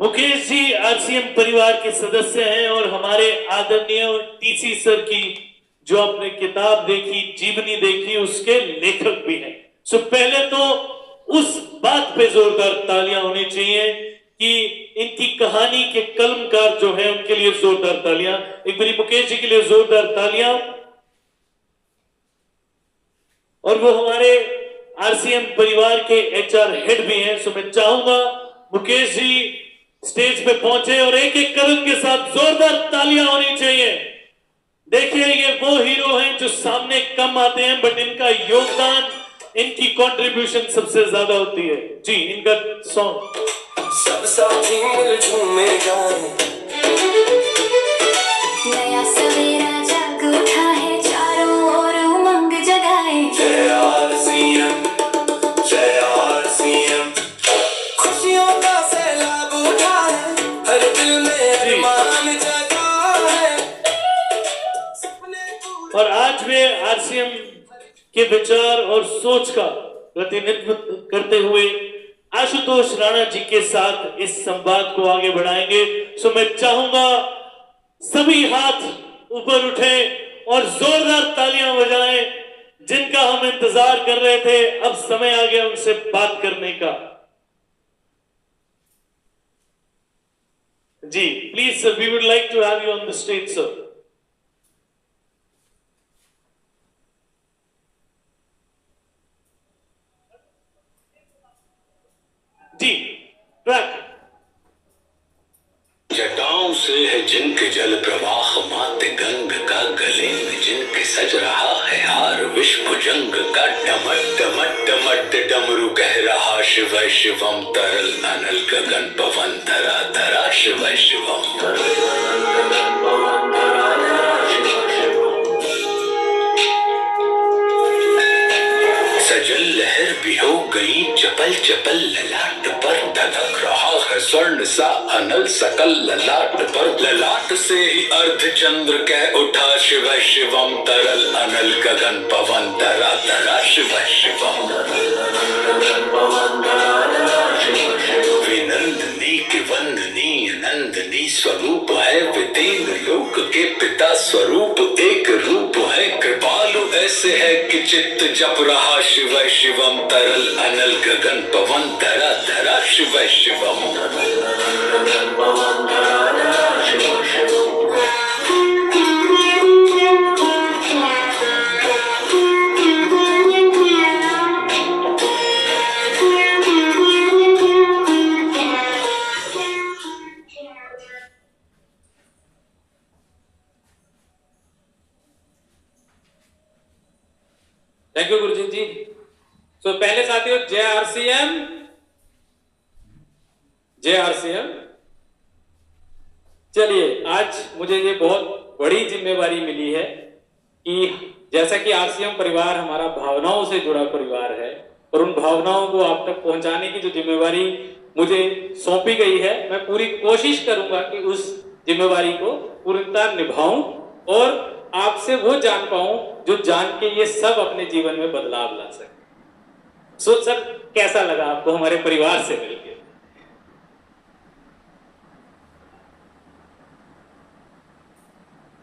Mukesh ji RCM परिवार के सदस्य हैं और हमारे आदरणीय टीसी सर की जो आपने किताब देखी, जीवनी देखी, उसके लेखक भी हैं। सो पहले तो उस बात पे जोरदार तालियां होनी चाहिए कि इनकी कहानी के कलमकार जो है उनके लिए जोरदार तालियां। एक बारी मुकेश जी के लिए जोरदार तालियां। और वो हमारे आरसीएम परिवार के एचआर हेड भी हैं। सो मैं चाहूंगा मुकेश जी स्टेज पे पहुंचे और एक एक कदम के साथ जोरदार तालियां होनी चाहिए। देखिए ये वो हीरो हैं जो सामने कम आते हैं बट इनका योगदान, इनकी कंट्रीब्यूशन सबसे ज्यादा होती है। जी इनका सॉन्ग सब साथी मिल झूमे गाए, नया सवेरा जाग उठा है, चारों ओर उमंग जगाए। जय आरसीएम, जय आरसीएम। खुशियों का सैलाब उठा है, हर दिल में अरमान जगा है। और आज वे आरसीएम के विचार और सोच का प्रतिनिधित्व करते हुए आशुतोष राणा जी के साथ इस संवाद को आगे बढ़ाएंगे। सो मैं चाहूंगा सभी हाथ ऊपर उठें और जोरदार तालियां बजाएं। जिनका हम इंतजार कर रहे थे, अब समय आ गया उनसे बात करने का। जी please sir, we would like to have you on the stage sir. जी ट्रैक। जटाओं से है जिनके जल प्रवाह, मात गंग का गले में जिनके सज रहा है हार, विश्व जंग का डमट डमट डमट डमरू कह रहा शिव शिवम तरल अनल गगन पवन धरा धरा शिव शिवम सजल लहर भी हो गई चपल चपल, ललाट पर धधक रहा है स्वर्ण सा अनल सकल, ललाट पर ललाट से ही अर्ध चंद्र कह उठा शिव शिवम तरल अनल गगन पवन धरा धरा शिव शिवम। विनंदनी की वंदनीय नंदनी स्वरूप है, वितीन लोक के पिता स्वरूप एक रूप है, कृपालु ऐसे है कि चित्त जप रहा शिव शिवम तरल अनल गगन पवन धरा धरा शिव शिवम। थैंक यू गुरुजी जी। तो पहले साथियों जय आरसीएम, जय आरसीएम। चलिए आज मुझे ये बहुत बड़ी जिम्मेवारी मिली है कि जैसा कि आरसीएम परिवार हमारा भावनाओं से जुड़ा परिवार है और उन भावनाओं को आप तक पहुंचाने की जो जिम्मेवारी मुझे सौंपी गई है, मैं पूरी कोशिश करूंगा कि उस जिम्मेवारी को पूर्णतः निभाऊं और आपसे वो जान पाऊं जो जान के ये सब अपने जीवन में बदलाव ला सके। सो सर कैसा लगा आपको हमारे परिवार से मिलकर?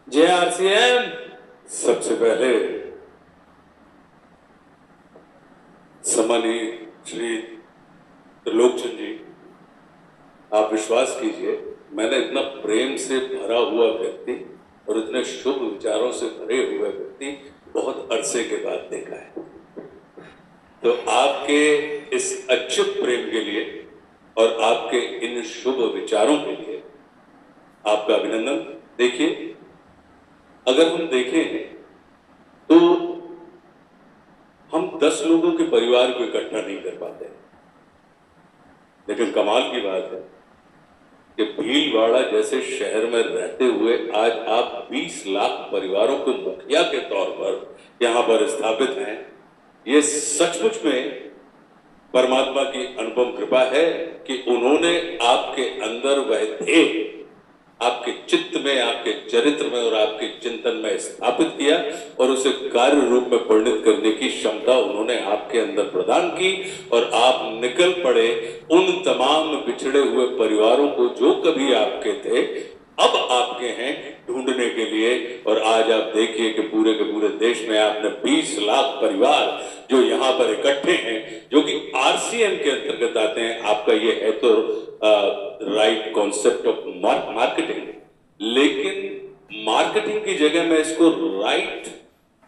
जय आरसीएम। सबसे पहले सम्मानीय श्री त्रिलोकचंद जी, आप विश्वास कीजिए मैंने इतना प्रेम से भरा हुआ व्यक्ति और इतने शुभ विचारों से भरे हुए व्यक्ति बहुत अरसे के बाद देखा है। तो आपके इस अच्युत प्रेम के लिए और आपके इन शुभ विचारों के लिए आपका अभिनंदन। देखिए अगर हम देखें तो हम 10 लोगों के परिवार को इकट्ठा नहीं कर पाते, लेकिन कमाल की बात है कि भीलवाड़ा जैसे शहर में रहते हुए आज आप 20 लाख परिवारों के मुखिया के तौर पर यहां पर स्थापित हैं। ये सचमुच में परमात्मा की अनुपम कृपा है कि उन्होंने आपके अंदर वह थे आपके चित्त में, आपके चरित्र में और आपके चिंतन में स्थापित किया और उसे कार्य रूप में परिणत करने की क्षमता उन्होंने आपके अंदर प्रदान की और आप निकल पड़े उन तमाम बिछड़े हुए परिवारों को जो कभी आपके थे अब आपके हैं ढूंढने के लिए। और आज आप देखिए कि पूरे के पूरे देश में आपने 20 लाख परिवार जो यहाँ पर इकट्ठे हैं, जो कि आरसीएम के अंतर्गत आते हैं। आपका ये है तो राइट कॉन्सेप्ट ऑफ मार्केटिंग, लेकिन मार्केटिंग की जगह मैं इसको राइट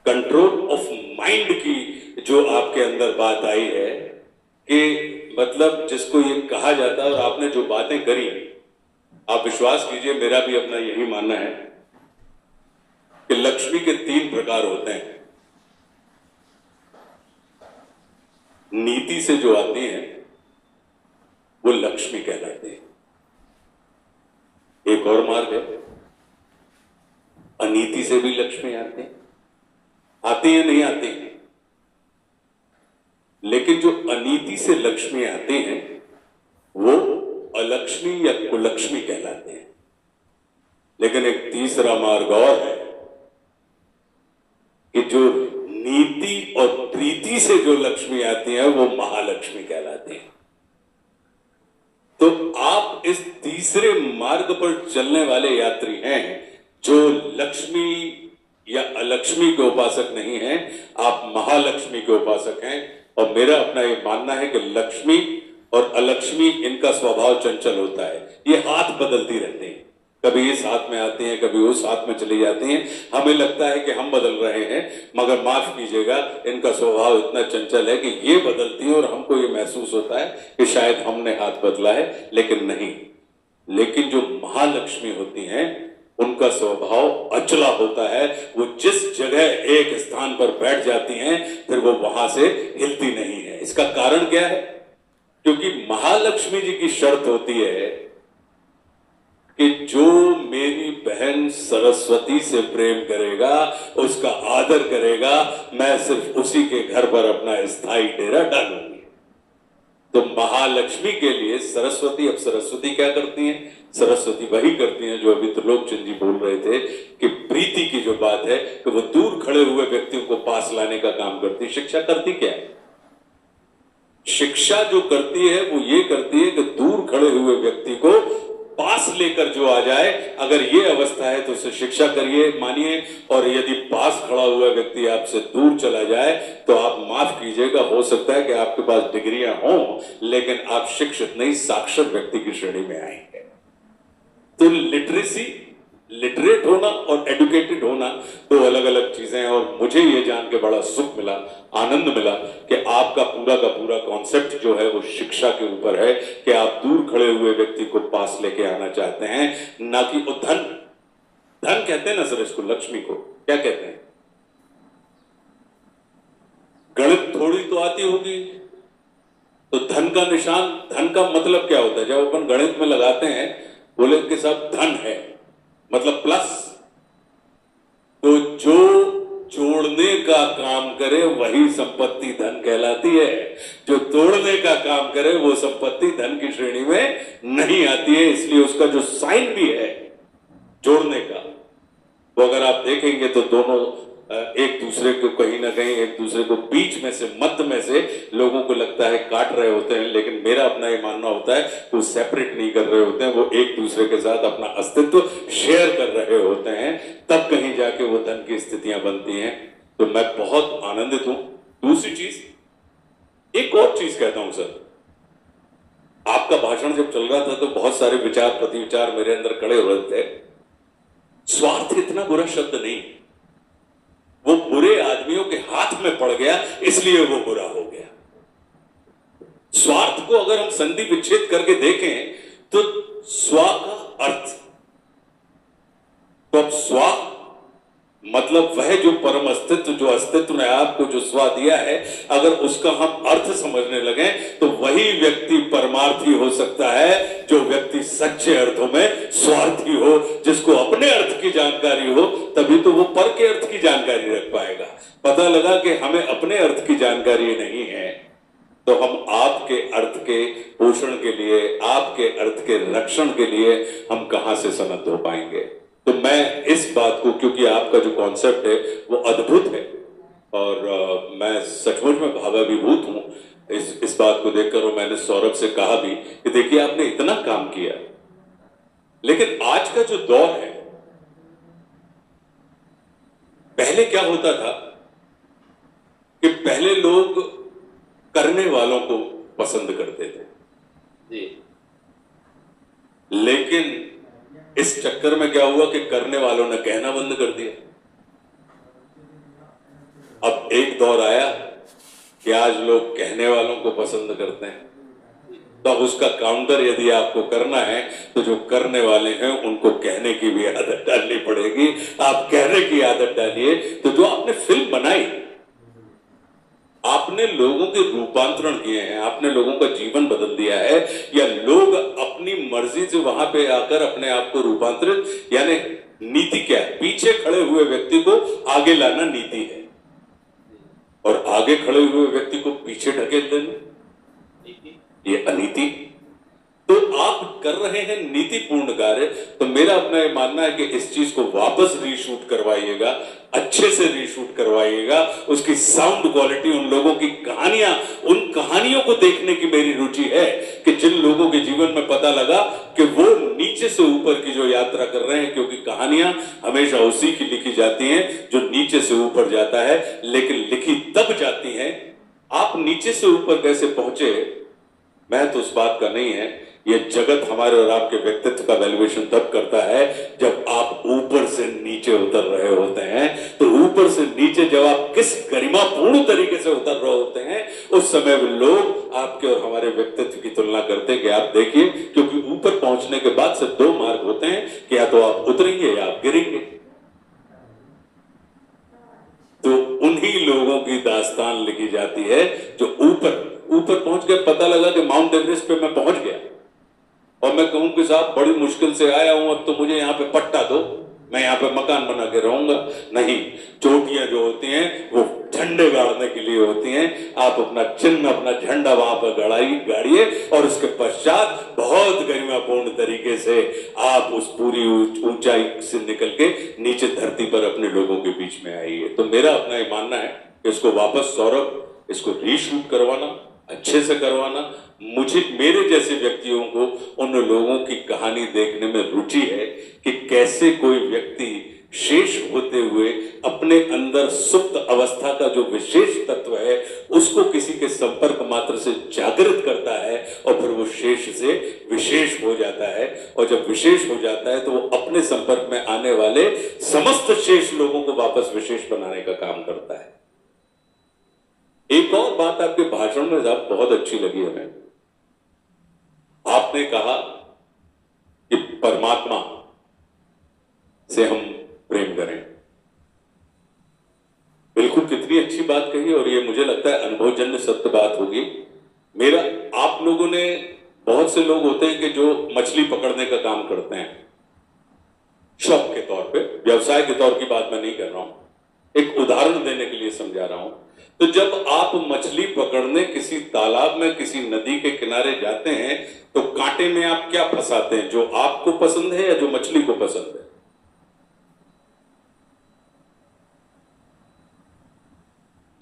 कंट्रोल ऑफ माइंड की जो आपके अंदर बात आई है कि मतलब जिसको ये कहा जाता है, और आपने जो बातें करी, आप विश्वास कीजिए मेरा भी अपना यही मानना है कि लक्ष्मी के 3 प्रकार होते हैं। नीति से जो आती हैं वो लक्ष्मी कहलाती है। एक और मार्ग है, अनीति से भी लक्ष्मी आती है नहीं आती है, लेकिन जो अनीति से लक्ष्मी आती हैं वो अलक्ष्मी या कुलक्ष्मी कहलाते हैं। लेकिन एक तीसरा मार्ग और है कि जो नीति और प्रीति से जो लक्ष्मी आती है वो महालक्ष्मी कहलाती है। तो आप इस तीसरे मार्ग पर चलने वाले यात्री हैं जो लक्ष्मी या अलक्ष्मी के उपासक नहीं हैं, आप महालक्ष्मी के उपासक हैं। और मेरा अपना ये मानना है कि लक्ष्मी और अलक्ष्मी इनका स्वभाव चंचल होता है, ये हाथ बदलती रहती हैं, कभी इस हाथ में आती हैं कभी उस हाथ में चली जाती हैं। हमें लगता है कि हम बदल रहे हैं, मगर माफ कीजिएगा इनका स्वभाव इतना चंचल है कि ये बदलती है और हमको ये महसूस होता है कि शायद हमने हाथ बदला है, लेकिन नहीं। लेकिन जो महालक्ष्मी होती हैं उनका स्वभाव अचला होता है, वो जिस जगह एक स्थान पर बैठ जाती हैं फिर वो वहां से हिलती नहीं है। इसका कारण क्या है? क्योंकि महालक्ष्मी जी की शर्त होती है कि जो मेरी बहन सरस्वती से प्रेम करेगा, उसका आदर करेगा, मैं सिर्फ उसी के घर पर अपना स्थायी डेरा डालूंगी। तो महालक्ष्मी के लिए सरस्वती, अब सरस्वती क्या करती हैं? सरस्वती वही करती हैं जो अभी त्रिलोकचंद जी बोल रहे थे कि प्रीति की जो बात है कि वो दूर खड़े हुए व्यक्तियों को पास लाने का काम करती है। शिक्षा करती क्या है? शिक्षा जो करती है वो ये करती है कि दूर खड़े हुए व्यक्ति को पास लेकर जो आ जाए, अगर ये अवस्था है तो उसे शिक्षा करिए, मानिए। और यदि पास खड़ा हुआ व्यक्ति आपसे दूर चला जाए तो आप माफ कीजिएगा, हो सकता है कि आपके पास डिग्रियां हों लेकिन आप शिक्षित नहीं, साक्षर व्यक्ति की श्रेणी में आएंगे। तो लिटरेसी, लिटरेट होना और एडुकेटेड होना दो अलग अलग चीजें हैं। और मुझे ये जान के बड़ा सुख मिला, आनंद मिला कि आपका पूरा का पूरा कॉन्सेप्ट जो है वो शिक्षा के ऊपर है कि आप दूर खड़े हुए व्यक्ति को पास लेके आना चाहते हैं, ना कि वो धन। धन कहते हैं ना सर इसको, लक्ष्मी को क्या कहते हैं? गणित थोड़ी तो आती होगी, तो धन का निशान, धन का मतलब क्या होता है? जब अपन गणित में लगाते हैं बोले कि सब धन है मतलब प्लस, तो जो जोड़ने का काम करे वही संपत्ति धन कहलाती है, जो तोड़ने का काम करे वो संपत्ति धन की श्रेणी में नहीं आती है। इसलिए उसका जो साइन भी है जोड़ने का, वो अगर आप देखेंगे तो दोनों एक दूसरे को कहीं ना कहीं एक दूसरे को बीच में से, मध्य में से लोगों को लगता है काट रहे होते हैं, लेकिन मेरा अपना ये मानना होता है वो सेपरेट नहीं कर रहे होते हैं, वो एक दूसरे के साथ अपना अस्तित्व शेयर कर रहे होते हैं, तब कहीं जाके वो धन की स्थितियां बनती हैं। तो मैं बहुत आनंदित हूं। दूसरी चीज, एक और चीज कहता हूं सर, आपका भाषण जब चल रहा था तो बहुत सारे विचार प्रतिविचार मेरे अंदर खड़े हो रहे थे। स्वार्थ इतना बुरा शब्द नहीं, वो बुरे आदमियों के हाथ में पड़ गया इसलिए वो बुरा हो गया। स्वार्थ को अगर हम संधि विच्छेद करके देखें तो स्व का अर्थ, तो अब स्व मतलब वह जो परम अस्तित्व, जो अस्तित्व ने आपको जो स्व दिया है, अगर उसका हम अर्थ समझने लगे तो वही व्यक्ति परमार्थी हो सकता है जो व्यक्ति सच्चे अर्थों में स्वार्थी हो, जिसको अपने अर्थ की जानकारी हो, तभी तो वो पर के अर्थ की जानकारी रख पाएगा। पता लगा कि हमें अपने अर्थ की जानकारी नहीं है तो हम आपके अर्थ के के पोषण के लिए, आपके अर्थ के रक्षण के लिए हम कहां से सनद हो पाएंगे। तो मैं इस बात को, क्योंकि आपका जो कॉन्सेप्ट है वो अद्भुत है और मैं सचमुच में भावाभिभूत हूं इस बात को देखकर। और मैंने सौरभ से कहा भी कि देखिए आपने इतना काम किया, लेकिन आज का जो दौर है, पहले क्या होता था कि पहले लोग करने वालों को पसंद करते थे जी। लेकिन इस चक्कर में क्या हुआ कि करने वालों ने कहना बंद कर दिया। अब एक दौर आया कि आज लोग कहने वालों को पसंद करते हैं, तो अब उसका काउंटर यदि आपको करना है तो जो करने वाले हैं उनको कहने की भी आदत डालनी पड़ेगी। आप कहने की आदत डालिए। तो जो आपने फिल्म बनाई, आपने लोगों के रूपांतरण किए हैं, आपने लोगों का जीवन बदल दिया है, या लोग अपनी मर्जी से वहां पे आकर अपने आप को रूपांतरित, यानी नीति क्या है? पीछे खड़े हुए व्यक्ति को आगे लाना नीति है, और आगे खड़े हुए व्यक्ति को पीछे ढकेल देना ये अनीति। तो आप कर रहे हैं नीतिपूर्ण कार्य। तो मेरा अपना ये मानना है कि इस चीज को वापस रीशूट करवाइएगा, अच्छे से रीशूट करवाइएगा। उसकी साउंड क्वालिटी, उन लोगों की कहानियां, उन कहानियों को देखने की मेरी रुचि है कि जिन लोगों के जीवन में पता लगा कि वो नीचे से ऊपर की जो यात्रा कर रहे हैं, क्योंकि कहानियां हमेशा उसी की लिखी जाती हैं जो नीचे से ऊपर जाता है, लेकिन लिखी तब जाती हैं। आप नीचे से ऊपर कैसे पहुंचे, मैं तो उस बात का नहीं है। ये जगत हमारे और आपके व्यक्तित्व का वैल्यूएशन तब करता है जब आप ऊपर से नीचे उतर रहे होते हैं। तो ऊपर से नीचे जब आप किस गरिमापूर्ण तरीके से उतर रहे होते हैं, उस समय लोग आपके और हमारे व्यक्तित्व की तुलना करते हैं कि आप देखिए, क्योंकि ऊपर पहुंचने के बाद सिर्फ दो मार्ग होते हैं कि या तो आप उतरेंगे या आप गिरेंगे। तो उन्हीं लोगों की दास्तान लिखी जाती है जो ऊपर पहुंच गए। पता लगा कि माउंट एवरेस्ट पे मैं पहुंच गया और मैं कहूं कि साहब बड़ी मुश्किल से आया हूं, अब तो मुझे यहां पे पट्टा दो, मैं यहां पे मकान बना के रहूंगा। नहीं, चोटियां जो होती हैं वो झंडे गाड़ने के लिए होती हैं। आप अपना चिन्ह, अपना झंडा वहां पर गाड़िए और उसके पश्चात बहुत गरिमापूर्ण तरीके से आप उस पूरी ऊंचाई से निकल के नीचे धरती पर अपने लोगों के बीच में आइए। तो मेरा अपना ये मानना है कि इसको वापस सौरभ, इसको रीशूट करवाना, अच्छे से करवाना। मुझे, मेरे जैसे व्यक्तियों को उन लोगों की कहानी देखने में रुचि है कि कैसे कोई व्यक्ति शेष होते हुए अपने अंदर सुप्त अवस्था का जो विशेष तत्व है उसको किसी के संपर्क मात्र से जागृत करता है और फिर वो शेष से विशेष हो जाता है। और जब विशेष हो जाता है तो वो अपने संपर्क में आने वाले समस्त शेष लोगों को वापस विशेष बनाने का काम करता है। एक और बात आपके भाषण में साहब बहुत अच्छी लगी हमें। आपने कहा कि परमात्मा से हम प्रेम करें। बिल्कुल, कितनी अच्छी बात कही, और ये मुझे लगता है अनुभवजन्य सत्य बात होगी। मेरा, आप लोगों ने, बहुत से लोग होते हैं कि जो मछली पकड़ने का काम करते हैं शौक के तौर पे, व्यवसाय के तौर की बात मैं नहीं कर रहा हूं, एक उदाहरण देने के लिए समझा रहा हूं। तो जब आप मछली पकड़ने किसी तालाब में, किसी नदी के किनारे जाते हैं तो कांटे में आप क्या फंसाते हैं, जो आपको पसंद है या जो मछली को पसंद है?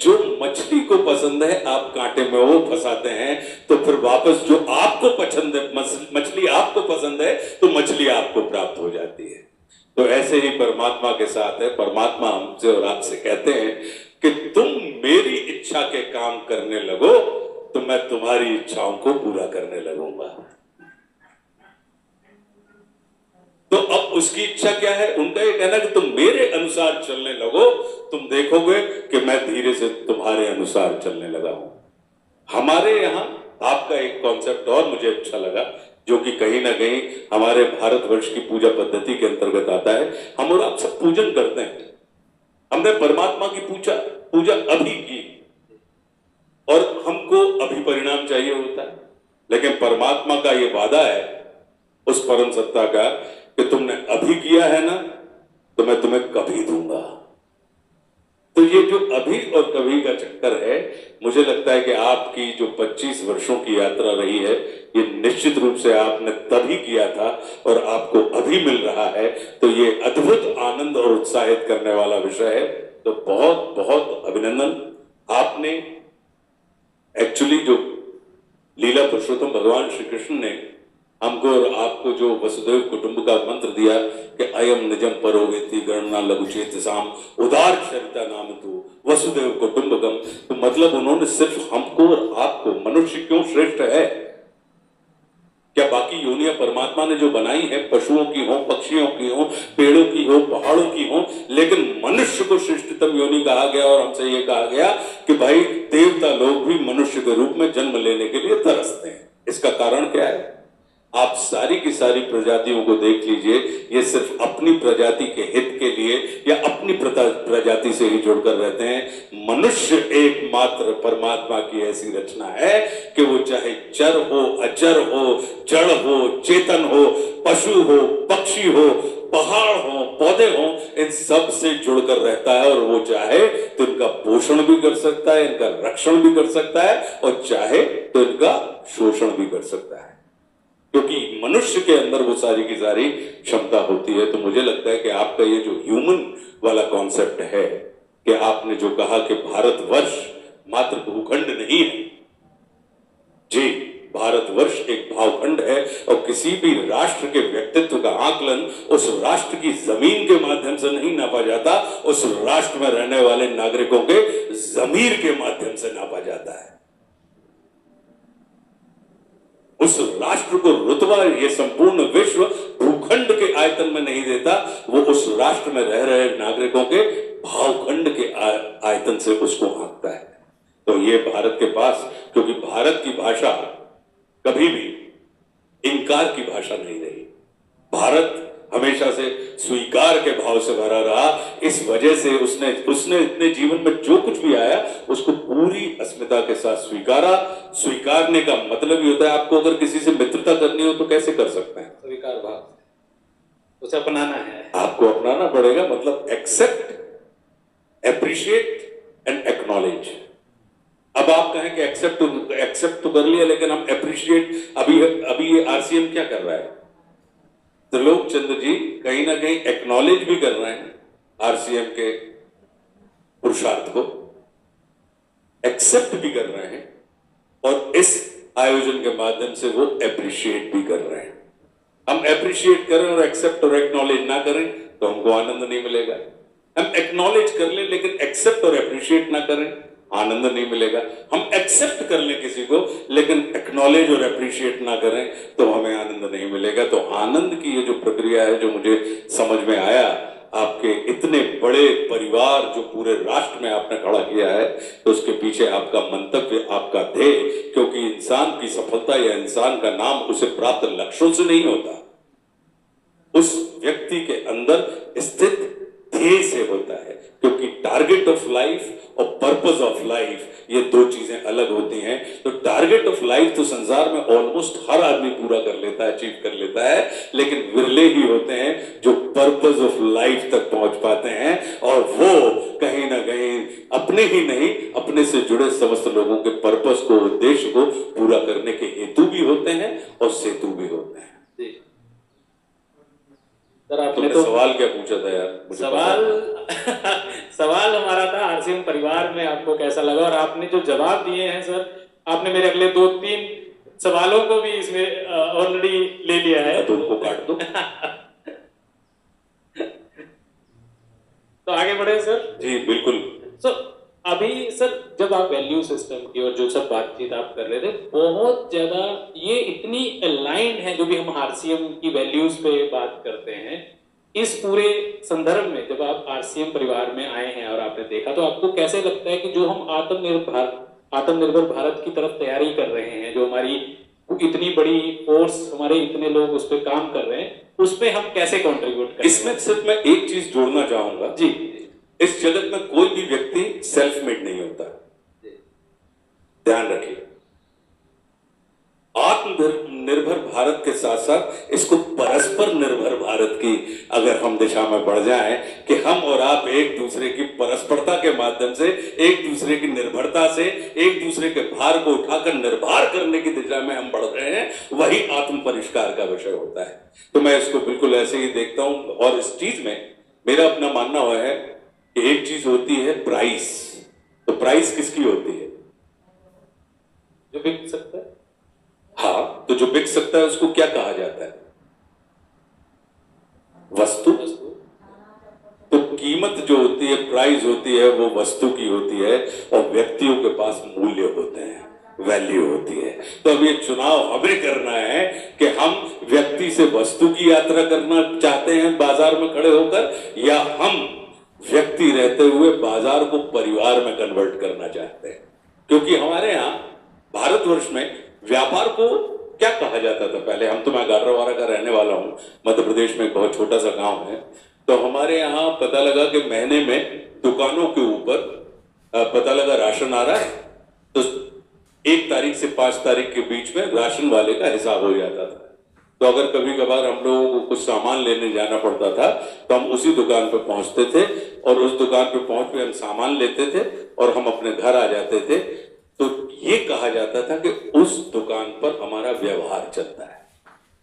जो मछली को पसंद है आप कांटे में वो फंसाते हैं। तो फिर वापस जो आपको पसंद है, मछली आपको पसंद है, तो मछली आपको प्राप्त हो जाती है। तो ऐसे ही परमात्मा के साथ है। परमात्मा हमसे और आपसे कहते हैं कि तुम मेरी इच्छा के काम करने लगो तो मैं तुम्हारी इच्छाओं को पूरा करने लगूंगा। तो अब उसकी इच्छा क्या है? उनका ये कहना कि तुम मेरे अनुसार चलने लगो, तुम देखोगे कि मैं धीरे से तुम्हारे अनुसार चलने लगा हूं। हमारे यहां आपका एक कॉन्सेप्ट और मुझे अच्छा लगा, जो कि कहीं ना कहीं हमारे भारतवर्ष की पूजा पद्धति के अंतर्गत आता है। हम और आप सब पूजन करते हैं। हमने परमात्मा की पूजा अभी की और हमको अभी परिणाम चाहिए होता है, लेकिन परमात्मा का ये वादा है उस परम सत्ता का कि तुमने अभी किया है ना तो मैं तुम्हें कभी दूंगा। तो ये जो अभी और कभी का चक्कर है, मुझे लगता है कि आपकी जो 25 वर्षों की यात्रा रही है, ये निश्चित रूप से आपने तभी किया था और आपको अभी मिल रहा है, तो ये अद्भुत आनंद और उत्साहित करने वाला विषय है। तो बहुत बहुत अभिनंदन। आपने एक्चुअली जो लीला पुरुषोत्तम भगवान श्री कृष्ण ने हमको और आपको जो वसुदेव कुटुंब का मंत्र दिया कि अयम निजम परोवेति गणना लघुचेतसाम उदार चरिता नाम तू वसुदेव कुटुंबकम, तो मतलब उन्होंने सिर्फ हमको और आपको, मनुष्य क्यों श्रेष्ठ है? क्या बाकी योनियां परमात्मा ने जो बनाई है, पशुओं की हो, पक्षियों की हो, पेड़ों की हो, पहाड़ों की हो, लेकिन मनुष्य को श्रेष्ठतम योनि कहा गया और हमसे ये कहा गया कि भाई देवता लोग भी मनुष्य के रूप में जन्म लेने के लिए तरसते हैं। इसका कारण क्या है? आप सारी की सारी प्रजातियों को देख लीजिए, ये सिर्फ अपनी प्रजाति के हित के लिए या अपनी प्रजाति से ही जुड़कर रहते हैं। मनुष्य एकमात्र परमात्मा की ऐसी रचना है कि वो चाहे चर हो, अचर हो, जड़ हो, चेतन हो, पशु हो, पक्षी हो, पहाड़ हो, पौधे हो, इन सब से जुड़कर रहता है। और वो चाहे तो इनका पोषण भी कर सकता है, इनका रक्षण भी कर सकता है, और चाहे तो इनका शोषण भी कर सकता है, क्योंकि मनुष्य के अंदर वो सारी की सारी क्षमता होती है। तो मुझे लगता है कि आपका ये जो ह्यूमन वाला कॉन्सेप्ट है, कि आपने जो कहा कि भारतवर्ष मात्र भूखंड नहीं है, जी, भारतवर्ष एक भावखंड है, और किसी भी राष्ट्र के व्यक्तित्व का आकलन उस राष्ट्र की जमीन के माध्यम से नहीं नापा जाता, उस राष्ट्र में रहने वाले नागरिकों के जमीर के माध्यम से नापा जाता है। उस राष्ट्र को रुतबा ये संपूर्ण विश्व भूखंड के आयतन में नहीं देता, वो उस राष्ट्र में रह रहे नागरिकों के भावखंड के आयतन से उसको आंकता है। तो ये भारत के पास, क्योंकि भारत की भाषा कभी भी इनकार की भाषा नहीं रही, भारत हमेशा से स्वीकार के भाव से भरा रहा। इस वजह से उसने अपने जीवन में जो कुछ भी आया उसको पूरी अस्मिता के साथ स्वीकारा। स्वीकारने का मतलब ये होता है, आपको अगर किसी से मित्रता करनी हो तो कैसे कर सकते हैं? स्वीकार भाव, उसे अपनाना है, आपको अपनाना पड़ेगा। मतलब एक्सेप्ट, एप्रिशिएट एंड एक्नॉलेज। अब आप कहें कि एक्सेप्ट तो कर लिया, लेकिन हम एप्रिशिएट, अभी ये आरसीएम क्या कर रहा है? त्रिलोक चंद्र जी कहीं ना कहीं एक्नॉलेज भी कर रहे हैं आरसीएम के पुरुषार्थ को, एक्सेप्ट भी कर रहे हैं, और इस आयोजन के माध्यम से वो एप्रिशिएट भी कर रहे हैं। हम एप्रिशिएट करें और एक्सेप्ट और एक्नॉलेज ना करें तो हमको आनंद नहीं मिलेगा। हम एक्नॉलेज कर लें लेकिन एक्सेप्ट और एप्रिशिएट ना करें, आनंद नहीं मिलेगा। हम एक्सेप्ट कर लें किसी को लेकिन एक्नॉलेज और एप्रिशिएट ना करें तो हमें आनंद नहीं मिलेगा। तो आनंद की ये जो प्रक्रिया है, जो मुझे समझ में आया, आपके इतने बड़े परिवार जो पूरे राष्ट्र में आपने खड़ा किया है, तो उसके पीछे आपका मंतव्य, आपका ध्येय, क्योंकि इंसान की सफलता या इंसान का नाम उसे प्राप्त लक्ष्यों से नहीं होता, उस व्यक्ति के अंदर स्थित ध्येय से होता है। क्योंकि टारगेट ऑफ लाइफ और पर्पस ऑफ लाइफ ये दो चीजें अलग होती हैं। तो टारगेट ऑफ लाइफ तो संसार में ऑलमोस्ट हर आदमी पूरा कर लेता है, अचीव कर लेता है, लेकिन विरले ही होते हैं जो पर्पस ऑफ लाइफ तक पहुंच पाते हैं, और वो कहीं ना कहीं अपने ही नहीं, अपने से जुड़े समस्त लोगों के पर्पस को, उद्देश्य को पूरा करने के हेतु भी होते हैं और सेतु भी होते हैं। सर आपने तो सवाल क्या पूछा था यार? सवाल हमारा था आरसीएम परिवार में आपको कैसा लगा, और आपने जो जवाब दिए हैं सर, आपने मेरे अगले 2-3 सवालों को भी इसमें ऑलरेडी ले लिया है। तो उनको काट दो। तो आगे बढ़े सर। जी बिल्कुल। अभी सर जब आप वैल्यू सिस्टम की और जो सब बातचीत आप कर रहे थे, बहुत ज्यादा ये इतनी अलाइंड है जो भी हम आरसीएम की वैल्यूज पे बात करते हैं। इस पूरे संदर्भ में जब आप आरसीएम परिवार में आए हैं और आपने देखा, तो आपको कैसे लगता है कि जो हम आत्मनिर्भर भारत की तरफ तैयारी कर रहे हैं, जो हमारी इतनी बड़ी फोर्स, हमारे इतने लोग उस पर काम कर रहे हैं, उसमें हम कैसे कॉन्ट्रीब्यूट करें? इसमें सिर्फ मैं एक चीज जोड़ना चाहूंगा जी। इस जगत में कोई भी व्यक्ति सेल्फ मेड नहीं होता, ध्यान रखिए। आत्मनिर्भर भारत के साथ साथ इसको परस्पर निर्भर भारत की अगर हम दिशा में बढ़ जाएं कि हम और आप एक दूसरे की परस्परता के माध्यम से, एक दूसरे की निर्भरता से, एक दूसरे के भार को उठाकर निर्भर करने की दिशा में हम बढ़ रहे हैं, वही आत्म परिष्कार का विषय होता है। तो मैं इसको बिल्कुल ऐसे ही देखता हूं। और इस चीज में मेरा अपना मानना हुआ है कि एक चीज होती है प्राइस। तो प्राइस किसकी होती है? जो बिक सकता है। हाँ, तो जो बिक सकता है उसको क्या कहा जाता है? वस्तु। तो कीमत जो होती है, प्राइस होती है, वो वस्तु की होती है और व्यक्तियों के पास मूल्य होते हैं, वैल्यू होती है। तो अब ये चुनाव हमें करना है कि हम व्यक्ति से वस्तु की यात्रा करना चाहते हैं बाजार में खड़े होकर, या हम व्यक्ति रहते हुए बाजार को परिवार में कन्वर्ट करना चाहते हैं। क्योंकि हमारे यहाँ भारतवर्ष में व्यापार को क्या कहा जाता था पहले? हम तो, मैं गाडरवारा का रहने वाला हूं, मध्य प्रदेश में एक बहुत छोटा सा गांव है। तो हमारे यहाँ पता लगा कि महीने में दुकानों के ऊपर पता लगा राशन आ रहा है, तो 1 तारीख से 5 तारीख के बीच में राशन वाले का हिसाब हो जाता था। तो अगर कभी कभार हम लोगों को कुछ सामान लेने जाना पड़ता था तो हम उसी दुकान पर पहुंचते थे और उस दुकान पर पहुंच के हम सामान लेते थे और हम अपने घर आ जाते थे। तो ये कहा जाता था कि उस दुकान पर हमारा व्यवहार चलता है।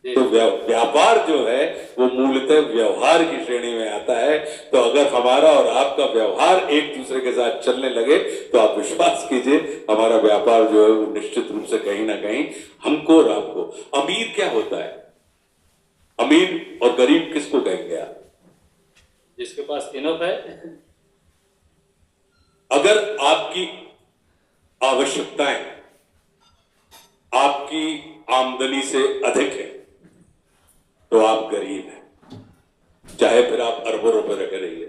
तो व्यापार जो है वो मूलतः व्यवहार की श्रेणी में आता है। तो अगर हमारा और आपका व्यवहार एक दूसरे के साथ चलने लगे तो आप विश्वास कीजिए हमारा व्यापार जो है वो निश्चित रूप से कहीं ना कहीं हमको और आपको। अमीर क्या होता है? अमीर और गरीब किसको कहेंगे आप? जिसके पास इनफ है। अगर आपकी आवश्यकताएं आपकी आमदनी से अधिक है तो आप गरीब हैं, चाहे फिर आप अरबों रुपए करेंगे।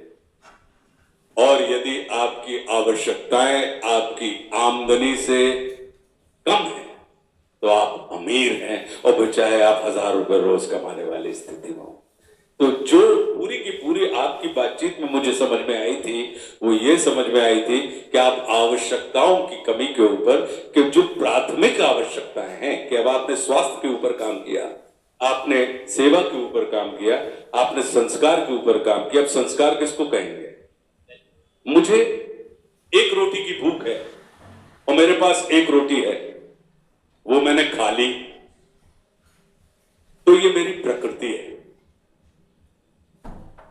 और यदि आपकी आवश्यकताएं आपकी आमदनी से कम है तो आप अमीर हैं, और फिर चाहे आप 1000 रुपए रोज कमाने वाली स्थिति में हो। तो जो पूरी की पूरी आपकी बातचीत में मुझे समझ में आई थी वो ये समझ में आई थी कि आप आवश्यकताओं की कमी के ऊपर, कि जो प्राथमिक आवश्यकताएं हैं, कि अब आपने स्वास्थ्य के ऊपर काम किया, आपने सेवा के ऊपर काम किया, आपने संस्कार के ऊपर काम किया। अब संस्कार किसको कहेंगे? मुझे 1 रोटी की भूख है और मेरे पास 1 रोटी है, वो मैंने खा ली, तो ये मेरी प्रकृति है।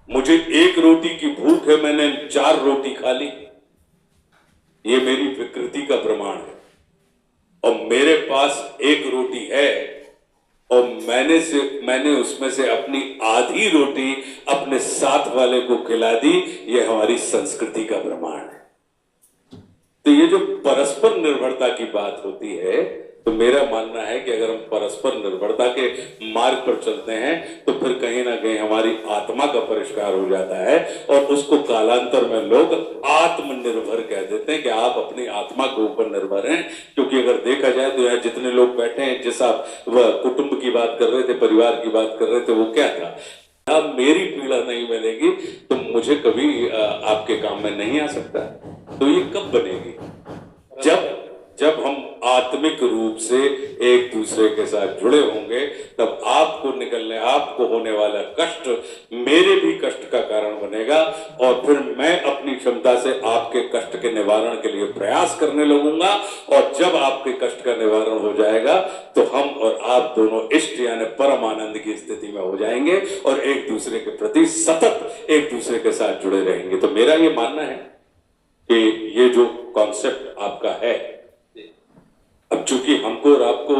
मुझे 1 रोटी की भूख है, मैंने 4 रोटी खा ली, ये मेरी विकृति का प्रमाण है। और मेरे पास 1 रोटी है और मैंने उसमें से अपनी आधी रोटी अपने साथ वाले को खिला दी, ये हमारी संस्कृति का प्रमाण है। तो ये जो परस्पर निर्भरता की बात होती है, तो मेरा मानना है कि अगर हम परस्पर निर्भरता के मार्ग पर चलते हैं तो फिर कहीं ना कहीं हमारी आत्मा का परिष्कार हो जाता है। और उसको कालांतर में लोग आत्मनिर्भर कह देते हैं कि आप अपनी आत्मा के ऊपर निर्भर हैं। क्योंकि अगर देखा जाए तो यहाँ जितने लोग बैठे हैं, जिस आप वह कुटुंब की बात कर रहे थे, परिवार की बात कर रहे थे, वो क्या था? अब मेरी पीड़ा नहीं मिलेगी तो मुझे कभी आपके काम में नहीं आ सकता। तो ये कब बनेगी? जब हम आत्मिक रूप से एक दूसरे के साथ जुड़े होंगे, तब आपको होने वाला कष्ट मेरे भी कष्ट का कारण बनेगा और फिर मैं अपनी क्षमता से आपके कष्ट के निवारण के लिए प्रयास करने लगूंगा। और जब आपके कष्ट का निवारण हो जाएगा तो हम और आप दोनों इष्ट यानी परम आनंद की स्थिति में हो जाएंगे और एक दूसरे के प्रति सतत एक दूसरे के साथ जुड़े रहेंगे। तो मेरा ये मानना है कि ये जो कॉन्सेप्ट आपका है, अब चूंकि हमको और आपको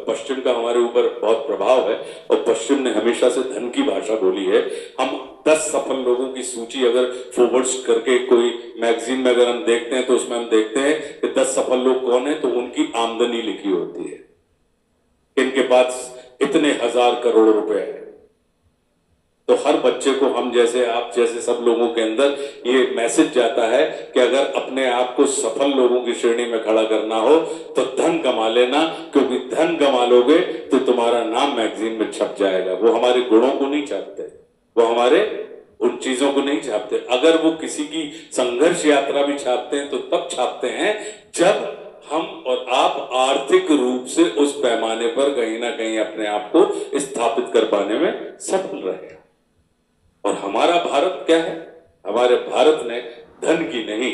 पश्चिम का हमारे ऊपर बहुत प्रभाव है और पश्चिम ने हमेशा से धन की भाषा बोली है। हम 10 सफल लोगों की सूची अगर फॉरवर्ड्स करके कोई मैगजीन में अगर हम देखते हैं तो उसमें हम देखते हैं कि 10 सफल लोग कौन है, तो उनकी आमदनी लिखी होती है, इनके पास इतने 1000 करोड़ रुपए है। तो हर बच्चे को, हम जैसे आप जैसे सब लोगों के अंदर ये मैसेज जाता है कि अगर अपने आप को सफल लोगों की श्रेणी में खड़ा करना हो तो धन कमा लेना, क्योंकि धन कमा लोगे तो तुम्हारा नाम मैगजीन में छप जाएगा। वो हमारे गुणों को नहीं छापते, वो हमारे उन चीजों को नहीं छापते। अगर वो किसी की संघर्ष यात्रा भी छापते हैं तो तब छापते हैं जब हम और आप आर्थिक रूप से उस पैमाने पर कहीं ना कहीं अपने आप को स्थापित कर पाने में सफल रहे। और हमारा भारत क्या है? हमारे भारत ने धन की नहीं,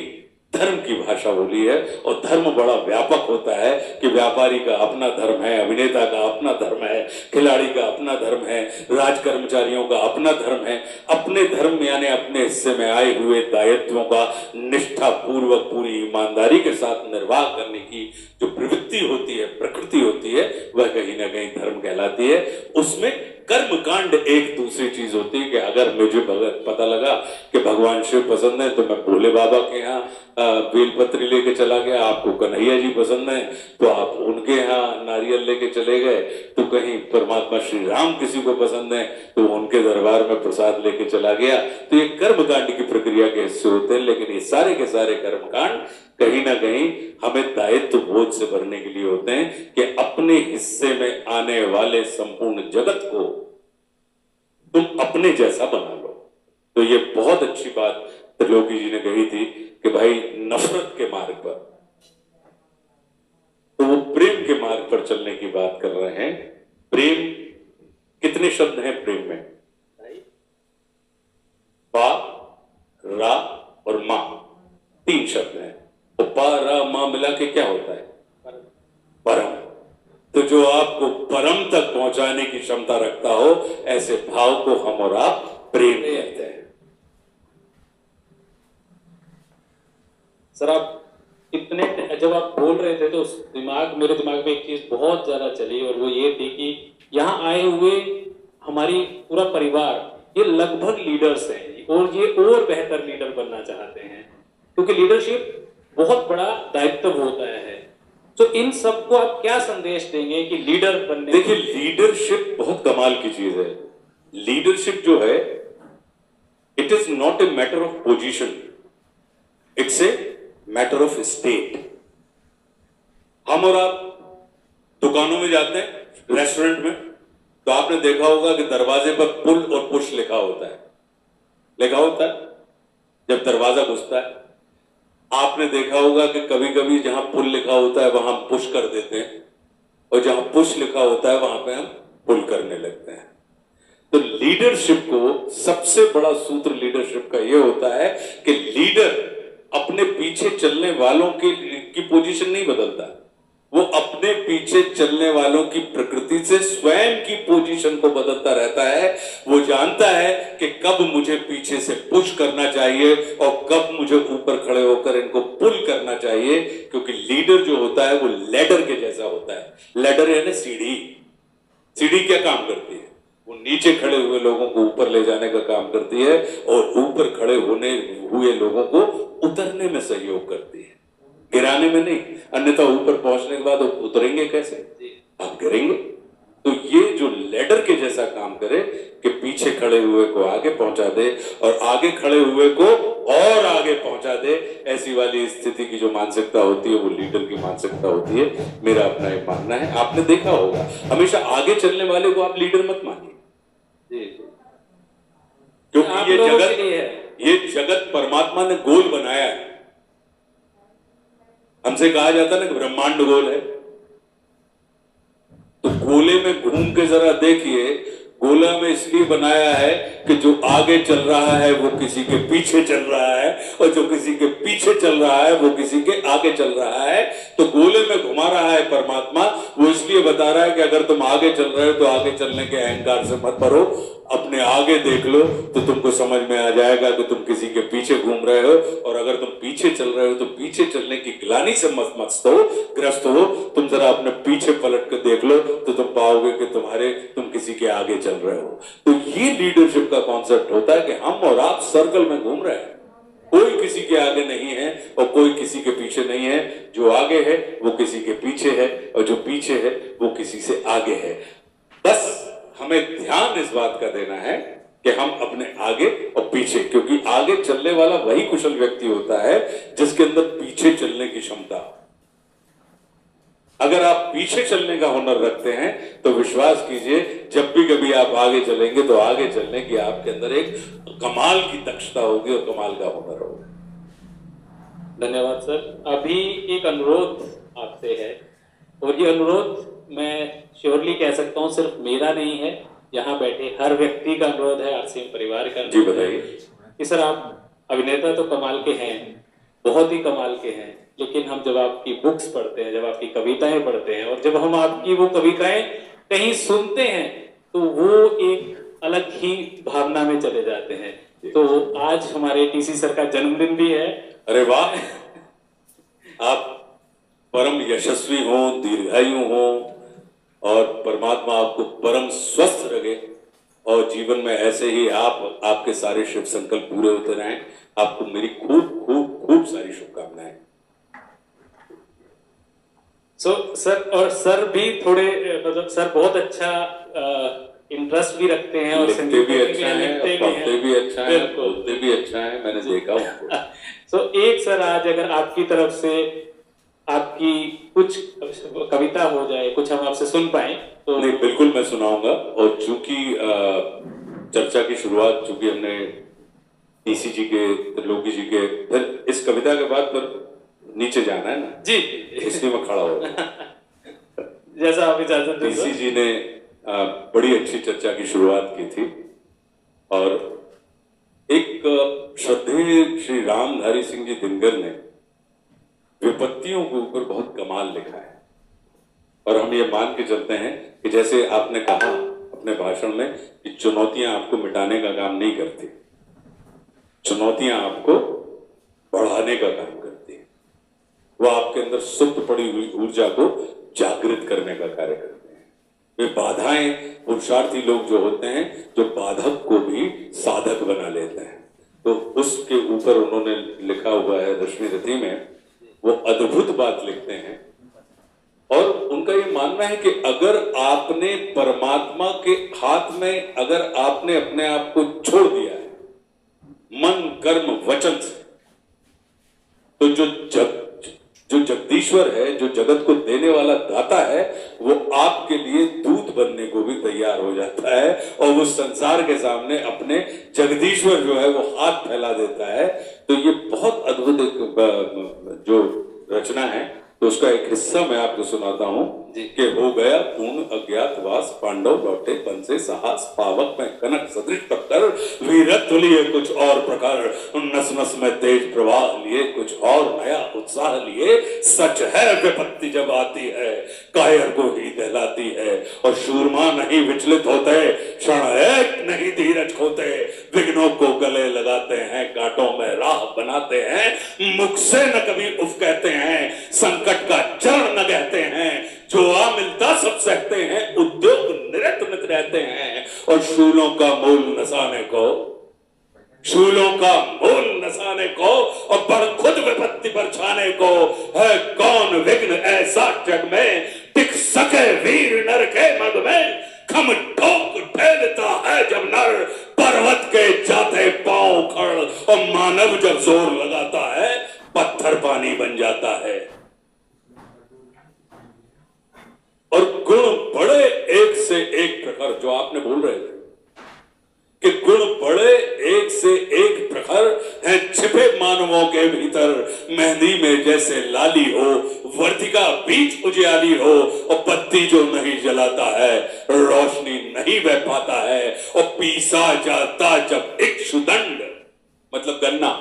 धर्म की भाषा बोली है। और धर्म बड़ा व्यापक होता है कि व्यापारी का अपना धर्म है, अभिनेता का अपना धर्म है, खिलाड़ी का अपना धर्म है, राज कर्मचारियों का अपना धर्म है। अपने धर्म यानी अपने हिस्से में आए हुए दायित्वों का निष्ठा पूर्वक पूरी ईमानदारी के साथ निर्वाह करने की जो प्रवृत्ति होती है, प्रकृति होती है, वह कहीं ना कहीं धर्म कहलाती है। उसमें कर्म कांड एक दूसरी चीज होती है कि अगर मुझे पता लगा कि भगवान शिव पसंद है तो मैं भोले बाबा के यहाँ बेलपत्री लेके चला गया, आपको कन्हैया जी पसंद है तो आप उनके यहाँ नारियल लेके चले गए, तो कहीं परमात्मा श्री राम किसी को पसंद है तो उनके दरबार में प्रसाद लेके चला गया। तो ये कर्म कांड की प्रक्रिया के हिस्से होते हैं, लेकिन ये सारे के सारे कर्म कांड कहीं ना कहीं हमें दायित्व बोझ से भरने के लिए होते हैं कि अपने हिस्से में आने वाले संपूर्ण जगत को तुम अपने जैसा बना लो। तो ये बहुत अच्छी बात त्रिलोकी जी ने कही थी कि भाई नफरत के मार्ग पर, तो वो प्रेम के मार्ग पर चलने की बात कर रहे हैं। प्रेम, कितने शब्द हैं प्रेम में? पा, रा और मां, 3 शब्द हैं। तो पा, रा, मां मिला के क्या होता है? परम। तो जो आपको परम तक पहुंचाने की क्षमता रखता हो, ऐसे भाव को हम और आप प्रेम कहते हैं। सर, आप इतने जब आप बोल रहे थे तो मेरे दिमाग में एक चीज बहुत ज्यादा चली, और वो ये थी कि यहाँ आए हुए हमारी पूरा परिवार ये लगभग लीडर्स हैं, और ये और बेहतर लीडर बनना चाहते हैं, क्योंकि लीडरशिप बहुत बड़ा दायित्व होता है। तो इन सबको आप क्या संदेश देंगे कि लीडर बनने? देखिए, लीडरशिप बहुत कमाल की चीज है। लीडरशिप जो है, it is not a matter of position, it's a matter of state. हम और आप दुकानों में जाते हैं, रेस्टोरेंट में, तो आपने देखा होगा कि दरवाजे पर पुल और पुश लिखा होता है, लिखा होता है जब दरवाजा घुसता है। आपने देखा होगा कि कभी कभी जहां पुल लिखा होता है वहां हम पुश कर देते हैं, और जहां पुश लिखा होता है वहां पे हम पुल करने लगते हैं। तो लीडरशिप को सबसे बड़ा सूत्र लीडरशिप का यह होता है कि लीडर अपने पीछे चलने वालों की पोजीशन नहीं बदलता, वो अपने पीछे चलने वालों की प्रकृति से स्वयं की पोजीशन को बदलता रहता है। वो जानता है कि कब मुझे पीछे से पुश करना चाहिए और कब मुझे ऊपर खड़े होकर इनको पुल करना चाहिए, क्योंकि लीडर जो होता है वो लैडर के जैसा होता है। लैडर यानी सीढ़ी। सीढ़ी क्या काम करती है? वो नीचे खड़े हुए लोगों को ऊपर ले जाने का काम करती है, और ऊपर खड़े होने हुए लोगों को उतरने में सहयोग करती है, गिराने में नहीं। अन्यथा ऊपर पहुंचने के बाद उतरेंगे कैसे? आप गिरेंगे। तो ये जो लेडर के जैसा काम करे कि पीछे खड़े हुए को आगे पहुंचा दे और आगे खड़े हुए को और आगे पहुंचा दे, ऐसी वाली स्थिति की जो मानसिकता होती है वो लीडर की मानसिकता होती है। मेरा अपना एक मानना है। आपने देखा होगा, हमेशा आगे चलने वाले को आप लीडर मत मानिए, क्योंकि ये जगत परमात्मा ने गोल बनाया है। हमसे कहा जाता है ना कि ब्रह्मांड गोल है, तो गोले में घूम के जरा देखिए, गोला में इसलिए बनाया है कि जो आगे चल रहा है वो किसी के पीछे चल रहा है, और जो किसी के पीछे चल रहा है वो किसी के आगे चल रहा है। तो गोले में घुमा रहा है परमात्मा, वो इसलिए बता रहा है कि अगर तुम आगे चल रहे हो तो आगे चलने के अहंकार से मत भरो, अपने आगे देख लो तो तुमको समझ में आ जाएगा कि तुम किसी के पीछे घूम रहे हो। और अगर तुम पीछे चल रहे हो तो पीछे चलने की ग्लानि से ग्रस्त हो। तुम जरा अपने पीछे पलट के देख लो तो तुम पाओगे कि तुम किसी के आगे चल रहे हो। तो ये लीडरशिप का कॉन्सेप्ट होता है कि हम और आप सर्कल में घूम रहे हैं, कोई किसी के आगे नहीं है और कोई किसी के पीछे नहीं है। जो आगे है वो किसी के पीछे है, और जो पीछे है वो किसी से आगे है। बस हमें ध्यान इस बात का देना है कि हम अपने आगे और पीछे, क्योंकि आगे चलने वाला वही कुशल व्यक्ति होता है जिसके अंदर पीछे चलने की क्षमता। अगर आप पीछे चलने का हुनर रखते हैं तो विश्वास कीजिए, जब भी कभी आप आगे चलेंगे तो आगे चलने की आपके अंदर एक कमाल की दक्षता होगी और कमाल का हुनर होगा। धन्यवाद सर। अभी एक अनुरोध आपसे है, और ये अनुरोध मैं श्योरली कह सकता हूँ सिर्फ मेरा नहीं है, यहाँ बैठे हर व्यक्ति का अनुरोध है, आरसीएम परिवार का जी अनुरोध है बताइए। कि सर आप अभिनेता तो कमाल के हैं, बहुत ही कमाल के हैं, लेकिन हम जब आपकी बुक्स पढ़ते हैं, जब आपकी कविताएं पढ़ते हैं, और जब हम आपकी वो कविताएं कहीं सुनते हैं, तो वो एक अलग ही भावना में चले जाते हैं। तो आज हमारे टीसी सर का जन्मदिन भी है। अरे वाह, आप परम यशस्वी हो, दीर्घायु हो, और परमात्मा आपको परम स्वस्थ रखे, और जीवन में ऐसे ही आपके सारे शिव संकल्प पूरे होते रहें। आपको मेरी खूब खूब खूब सारी शुभकामनाएं। सर, और सर भी थोड़े मतलब सर बहुत अच्छा इंटरेस्ट भी रखते हैं, और लिखते भी अच्छा है, लिखते पढ़ते भी अच्छा है, बिल्कुल। बोलते भी अच्छा है, मैंने देखा उनको। एक सर आज अगर आपकी तरफ से आपकी कुछ कविता हो जाए, कुछ हम आपसे सुन पाए तो। नहीं, बिल्कुल मैं सुनाऊंगा। और चूंकि चर्चा की शुरुआत चूंकि हमने टीसी जी के, त्रिलोकी जी के, फिर इस कविता के बाद फिर नीचे जाना है ना जी, इसलिए मैं खड़ा हो गया। जैसा आप इजाजत दें टीसी जी ने बड़ी अच्छी चर्चा की शुरुआत की थी, और एक श्रद्धेय श्री रामधारी सिंह जी दिनकर ने विपत्तियों के ऊपर बहुत कमाल लिखा है, और हम ये मान के चलते हैं कि जैसे आपने कहा अपने भाषण में कि चुनौतियां आपको मिटाने का काम नहीं करती, चुनौतियां आपको बढ़ाने का काम करती है। वो आपके अंदर सुप्त पड़ी हुई ऊर्जा को जागृत करने का कार्य करते हैं। वे बाधाएं, पुरुषार्थी लोग जो होते हैं, जो बाधक को भी साधक बना लेते हैं, तो उसके ऊपर उन्होंने लिखा हुआ है रश्मि रथी में, वो अद्भुत बात लिखते हैं। और उनका ये मानना है कि अगर आपने परमात्मा के हाथ में, अगर आपने अपने आप को छोड़ दिया है मन कर्म वचन से, तो जो जगदीश्वर है, जो जगत को देने वाला दाता है, वो आपके लिए दूत बनने को भी तैयार हो जाता है, और वो संसार के सामने अपने जगदीश्वर जो है वो हाथ फैला देता है। तो ये बहुत अद्भुत एक जो रचना है, तो उसका एक हिस्सा मैं आपको सुनाता हूं कि हो गया पूर्ण अज्ञातवास, पांडव लौटे वन से साहस, पावक में कनक सदृश टक्कर, वीरत्व लिए कुछ और प्रकार, नस नस में तेज प्रवाह लिए कुछ और नया उत्साह लिए। सच है विपत्ति जब आती है कायर को ही दहलाती है, और शूरमा नहीं विचलित होते, क्षण एक नहीं धीरज खोते, विघ्नों को गले लगाते हैं, कांटों में राह बनाते हैं, मुख से न कभी उफ कहते हैं, संकट का चरण न कहते हैं, जो आ मिलता सब सहते हैं, उद्योग निरत नित रहते हैं, और शूलों का मूल नसाने को, शूलों का मूल नसाने को, और पर खुद विपत्ति पर छाने को, है कौन विघ्न ऐसा जग में, टिक सके वीर नर के मग में, खम ठोक ठेलता है जब नर, पर्वत के जाते पांव खड़, और मानव जब जोर लगाता है पत्थर पानी बन जाता है। और गुण बड़े एक से एक प्रकार, जो आपने बोल रहे थे कि गुण बड़े एक से एक प्रखर हैं छिपे मानवों के भीतर, मेहंदी में जैसे लाली हो, वर्तिका बीच उजियाली हो, और बत्ती जो नहीं जलाता है रोशनी नहीं बह पाता है, और पीसा जाता जब इक्षुदंड मतलब गन्ना,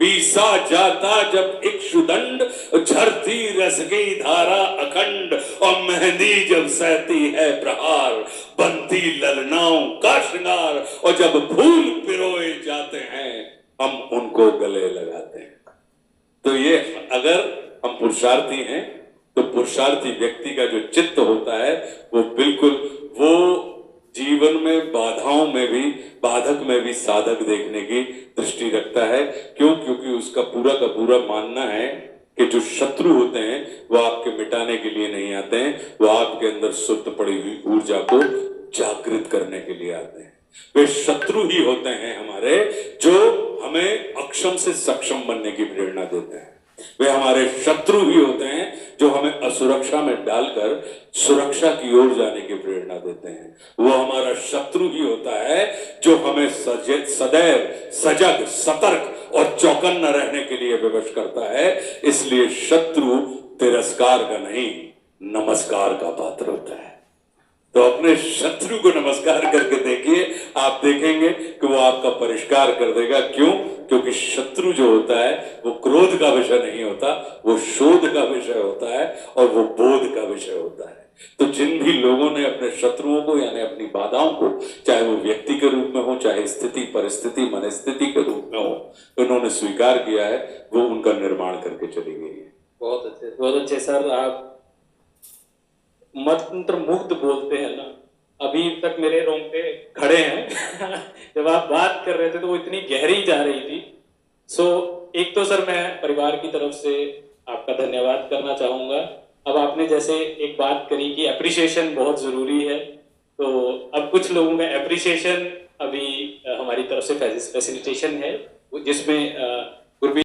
पीसा जाता जब इक्षुदंड, झरती रस की धारा अखंड, और मेहंदी जब सहती है प्रहार, बनती ललनाओं का श्रृंगार, और जब फूल पिरोए जाते हैं हम उनको गले लगाते हैं। तो ये अगर हम पुरुषार्थी हैं, तो पुरुषार्थी व्यक्ति का जो चित्त होता है वो बिल्कुल वो जीवन में बाधाओं में भी, बाधक में भी साधक देखने की दृष्टि रखता है। क्यों? क्योंकि उसका पूरा का पूरा मानना है कि जो शत्रु होते हैं वो आपके मिटाने के लिए नहीं आते हैं, वो आपके अंदर सुप्त पड़ी हुई ऊर्जा को जागृत करने के लिए आते हैं। वे शत्रु ही होते हैं हमारे, जो हमें अक्षम से सक्षम बनने की प्रेरणा देते हैं। वे हमारे शत्रु ही होते हैं जो हमें असुरक्षा में डालकर सुरक्षा की ओर जाने की प्रेरणा देते हैं। वो हमारा शत्रु ही होता है जो हमें सदैव सजग, सतर्क और चौकन्ना रहने के लिए विवश करता है। इसलिए शत्रु तिरस्कार का नहीं, नमस्कार का पात्र होता है। तो अपने शत्रु को नमस्कार करके देखिए, आप देखेंगे कि वो आपका परिष्कार कर देगा। क्यों? क्योंकि शत्रु जो होता है वो क्रोध का विषय नहीं होता, वो शोध का विषय होता है और वो बोध का विषय होता है। तो जिन भी लोगों ने अपने शत्रुओं को यानी अपनी बाधाओं को, चाहे वो व्यक्ति के रूप में हो, चाहे स्थिति परिस्थिति मनस्थिति के रूप में हो, उन्होंने स्वीकार किया है, वो उनका निर्माण करके चली गई है। बहुत अच्छे सर, आप मंत्र मुग्ध बोलते हैं ना, अभी तक मेरे रोंगटे खड़े हैं जब आप बात कर रहे थे तो वो इतनी गहरी जा रही थी। एक तो सर मैं परिवार की तरफ से आपका धन्यवाद करना चाहूंगा। अब आपने जैसे एक बात करी कि एप्रिसिएशन बहुत जरूरी है, तो अब कुछ लोगों का एप्रिसिएशन अभी हमारी तरफ से फैसिलिटेशन है जिसमें